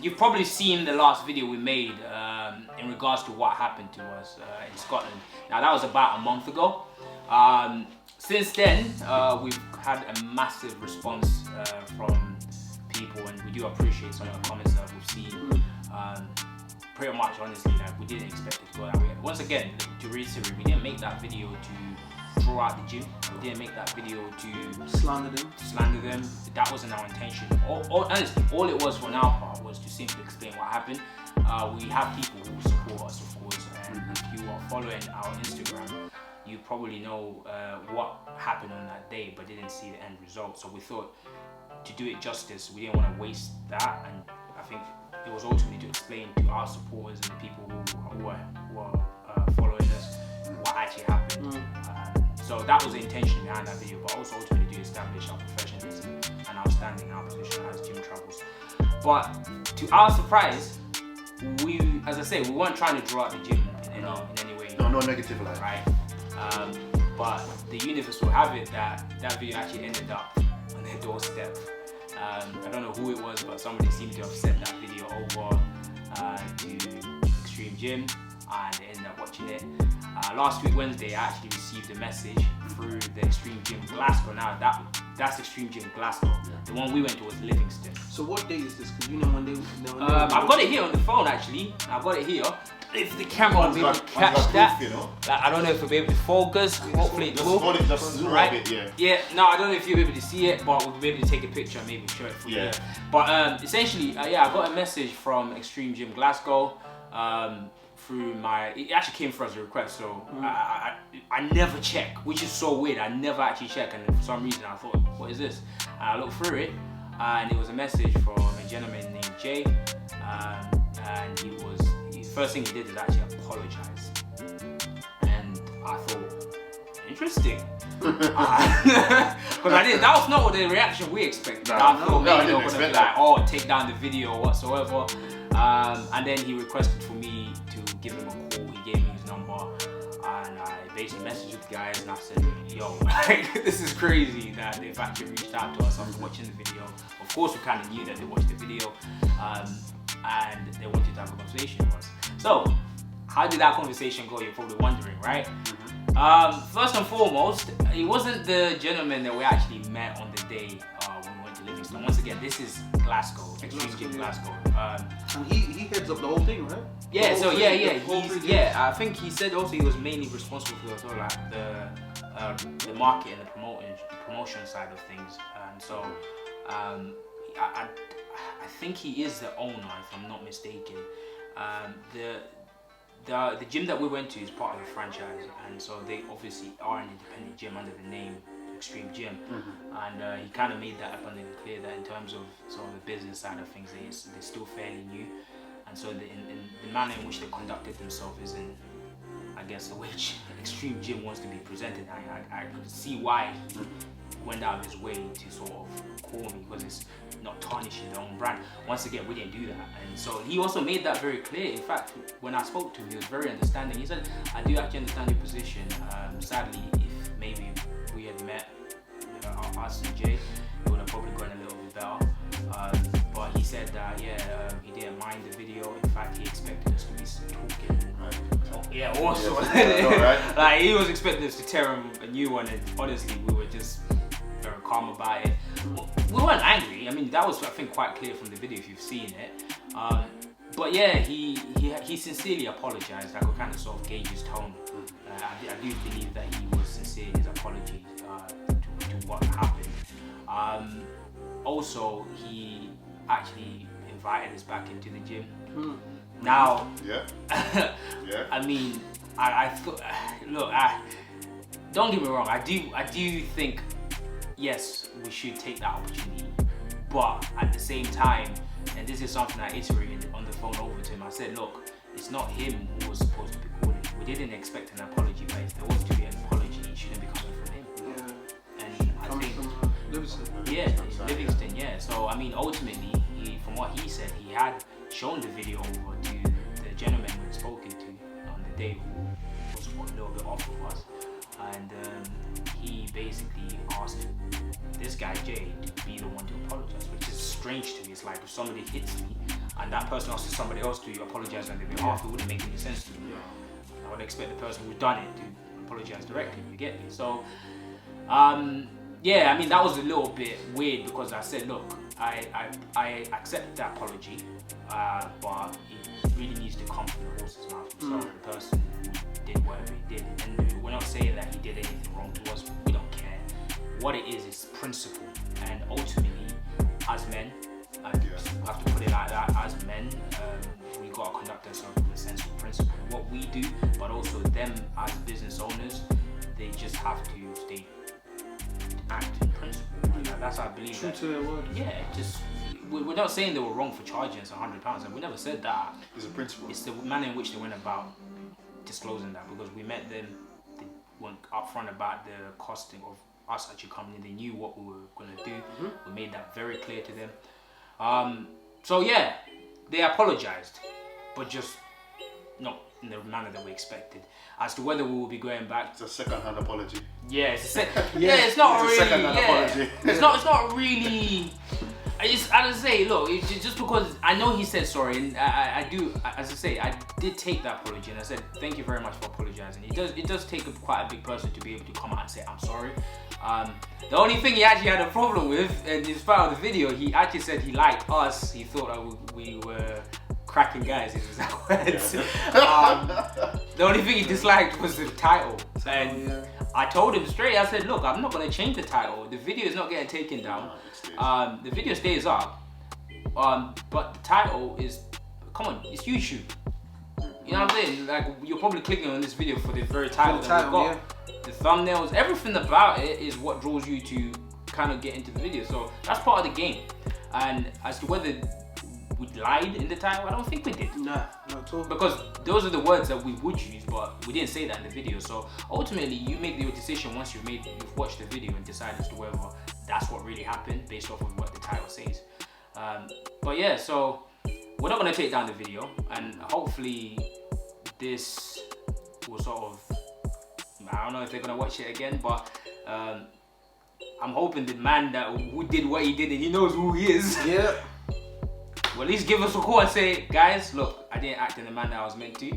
you've probably seen the last video we made in regards to what happened to us in Scotland. Now that was about a month ago. Since then, we've had a massive response from people, and we do appreciate some of the comments that we've seen. Pretty much, honestly, like, we didn't expect it to go that way. Once again, to reiterate, we didn't make that video to draw out the gym. We didn't make that video to slander them. That wasn't our intention. Honestly, all it was from our part was to simply explain what happened. We have people who support us, of course, and if you are following our Instagram, you probably know what happened on that day, but didn't see the end result. So we thought, to do it justice, we didn't want to waste that, and I think it was ultimately to explain to our supporters and the people who are following us what actually happened. So that was the intention behind that video, but also ultimately to establish our professionalism and our standing, our position as gym travels. But to our surprise, as I say, we weren't trying to draw out the gym in any way. No negative light. Right? But the universe will have it that video actually ended up on their doorstep. I don't know who it was, but somebody seemed to have sent that video over to Extreme Gym, and they ended up watching it. Last week Wednesday, I actually received a message through the Extreme Gym Glasgow. Now that's Extreme Gym Glasgow. The one we went to was Livingston. So what day is this? Because you know when they I've got it here on the phone actually. I've got it here. If the camera will be able to catch that, proof, you know? Like, I don't know if we'll be able to focus. Hopefully it will. Just zoom right? a bit, yeah. Yeah, no, I don't know if you'll be able to see it, but we'll be able to take a picture and maybe show it for you. But essentially, yeah, I got a message from Extreme Gym Glasgow through it actually came through as a request, so I never check, which is so weird. I never actually check, and for some reason I thought, what is this? And I looked through it, and it was a message from a gentleman named Jay, and the first thing he did is actually apologize, and I thought, interesting, because that was not what the reaction we expected. I thought maybe they were gonna be like, oh, take down the video or whatsoever, and then he requested for me to give him a call. He gave me his number, and I basically messaged with the guys, and I said, yo, this is crazy that they've actually reached out to us after watching the video. Of course, we kind of knew that they watched the video, and they wanted to have a conversation with us. So, how did that conversation go? You're probably wondering, right? First and foremost, it wasn't the gentleman that we actually met on the day when we went to Livingston. Once again, this is Glasgow, Extreme Gym Glasgow. And he heads up the whole thing, right? Yeah, I think he said also he was mainly responsible for sort of like the market and the promotion side of things. And so I think he is the owner, if I'm not mistaken. The gym that we went to is part of a franchise, and so they obviously are an independent gym under the name Extreme Gym. And he kind of made that abundantly clear that in terms of some of the business side of things, they're still fairly new, and so in the manner in which they conducted themselves isn't, I guess, the way Extreme Gym wants to be presented. I could see why he went out of his way to sort of call me, because it's not tarnishing their own brand. Once again, we didn't do that, and so he also made that very clear. In fact, when I spoke to him, he was very understanding. He said, I do actually understand your position. Sadly, if maybe we had met us and Jay, it would have probably gone a little bit better. But he said that he didn't mind the video. In fact, he expected us to be talking. Also, like he was expecting us to tear him a new one, and honestly, we were just very calm about it. We weren't angry. I mean, that was, I think, quite clear from the video if you've seen it. But yeah, he sincerely apologized. I could kind of sort of gauge his tone. I do believe that he was sincere in his apology to what happened. Also, he actually invited us back into the gym. Now, I mean, I thought, look, don't get me wrong. I do think, yes, we should take that opportunity, but at the same time, and this is something I iterated on the phone over to him. I said, look, it's not him who was supposed to be calling. We didn't expect an apology, but if there was to be an apology, it shouldn't be coming from him. And I think from Livingston. Livingston. Yeah. So I mean, ultimately, from what he said, he had shown the video over to the gentleman we had spoken to on the day who was a little bit off of us, and he basically asked this guy Jay to be the one to apologize, which is strange to me. It's like if somebody hits me, and that person asks somebody else to apologize on their behalf, it wouldn't make any sense to me. I would expect the person who's done it to apologize directly. You get me? So, yeah, I mean that was a little bit weird because I said, look, I accept that apology, but it really needs to come from the horse's mouth. So the person who did whatever he did, and we're not saying that he did anything wrong to us. We don't care. What it is principle, and ultimately, as men, I have to put it like that. As men, we gotta conduct ourselves with a sense of principle. What we do, but also them as business owners, they just have to act in principle. That's how I believe. True to their word. Yeah, just we're not saying they were wrong for charging us £100, and we never said that. It's a principle. It's the manner in which they went about disclosing that, because we met them, they weren't upfront about the costing of us actually coming in. They knew what we were going to do. We made that very clear to them. So yeah, they apologized, but just not in the manner that we expected. As to whether we will be going back, It's a second-hand apology. yeah, it's it's not It's a really. second-hand apology. It's not really. I just say, look, just because I know he said sorry, and I do, as I say, I did take that apology, and I said thank you very much for apologizing. It does take quite a big person to be able to come out and say I'm sorry. The only thing he actually had a problem with, and in part of the video, he actually said he liked us. He thought that we were cracking guys. Is his words. The only thing he disliked was the title, and I told him straight. I said, look, I'm not going to change the title. The video is not getting taken down. The video stays up, but the title is, come on, it's YouTube. You know what I'm saying? Like, you're probably clicking on this video for the very title that we've got. The thumbnails, everything about it is what draws you to kind of get into the video. So that's part of the game. And as to whether we lied in the title, I don't think we did. Nah, not at all. Because those are the words that we would use, but we didn't say that in the video. So ultimately, you make your decision once you've watched the video and decide as to whether that's what really happened based off of what the title says. But yeah, so we're not going to take down the video, and hopefully this will sort of, I don't know if they're going to watch it again, but I'm hoping the man who did what he did, and he knows who he is, will at least give us a call and say, guys, look, I didn't act in the manner I was meant to.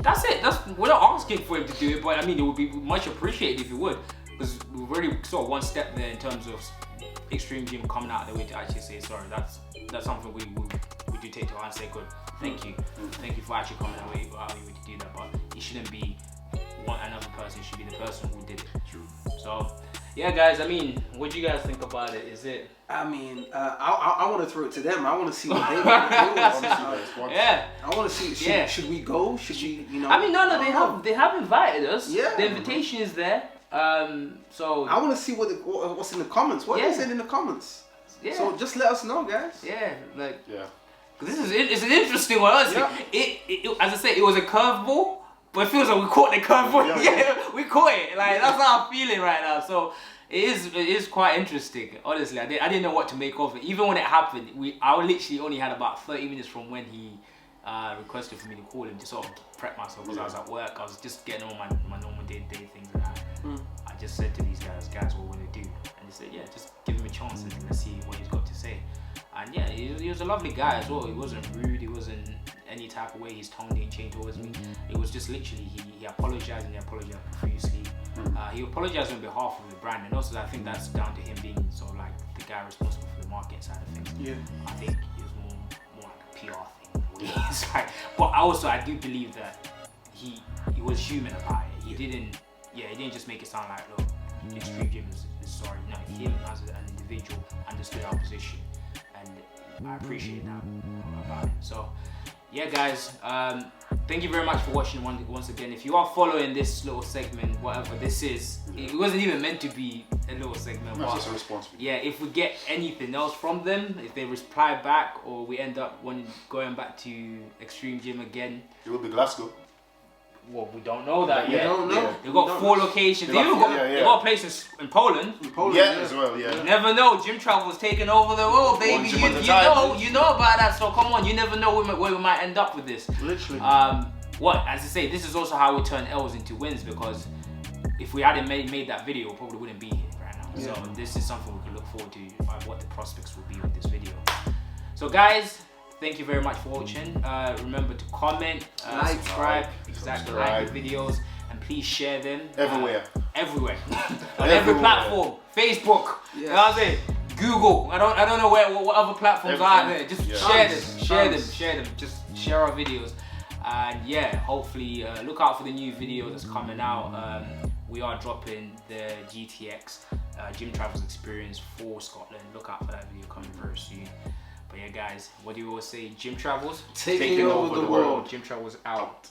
That's it. We're not asking for him to do it, but I mean, it would be much appreciated if he would, because we've already sort of one step there in terms of Extreme Gym coming out of the way to actually say sorry. That's something we do take to heart and say, good, thank you for actually coming out of the way to do that. But it shouldn't be another person. It should be the person who did it. True. So yeah, guys. I mean, what do you guys think about it? Is it? I mean, I want to throw it to them. I want to see what they want to do. Yeah. I want to see. Should we go? Should we? You know. I mean, no. They have invited us. Yeah. The invitation is there. So I want to see what's in the comments. What they said in the comments. Yeah. So just let us know, guys. Yeah. Like. Yeah. It's an interesting one. Honestly. It as I said, it was a curveball. But it feels like we caught the curveball. Yeah, we caught it. Like, that's how I'm feeling right now. So it is quite interesting. Honestly, I didn't know what to make of it. Even when it happened, I literally only had about 30 minutes from when he requested for me to call him to sort of prep myself, because I was at work. I was just getting all my normal day-to-day things, and I just said to these guys, what we're gonna do, and they said, yeah, just give him a chance and let's see what he's got to say. And yeah, he was a lovely guy as well. He wasn't rude. He wasn't any type of way his tone didn't change towards me. It was just literally he apologized, and he apologized profusely. He apologized on behalf of the brand, and also I think that's down to him being sort of like the guy responsible for the marketing side of things. Yeah, I think it was more like a PR thing. Right? But also I do believe that he was human about it. He didn't just make it sound like, look, Extreme Gym is sorry. No, him as an individual understood our position, and I appreciate that about him. So yeah, guys, thank you very much for watching once again. If you are following this little segment, whatever this is, it wasn't even meant to be a little segment. No, it's just a response video. Yeah, if we get anything else from them, if they reply back, or we end up going back to Extreme Gym again, it will be Glasgow. Well, we don't know that yet. We don't know. They've got 4 locations. They've got places in Poland. As well, yeah. You never know. Gym travel's taking over the world, baby. You know about that. So come on, you never know where we might end up with this. Literally. As I say, this is also how we turn L's into wins, because if we hadn't made that video, we probably wouldn't be here right now. Yeah. So this is something we can look forward to, what the prospects will be with this video. So guys, thank you very much for watching. Remember to comment, subscribe, like the videos, and please share them everywhere. On every platform. Facebook. You know what I'm saying? Google. I don't know what other platforms are out there. Just share them. Just share our videos. And yeah, hopefully look out for the new video that's coming out. We are dropping the GTX gym travels experience for Scotland. Look out for that video coming very soon. But yeah, guys, what do you always say? Gym travels taking over the world. Gym travels out.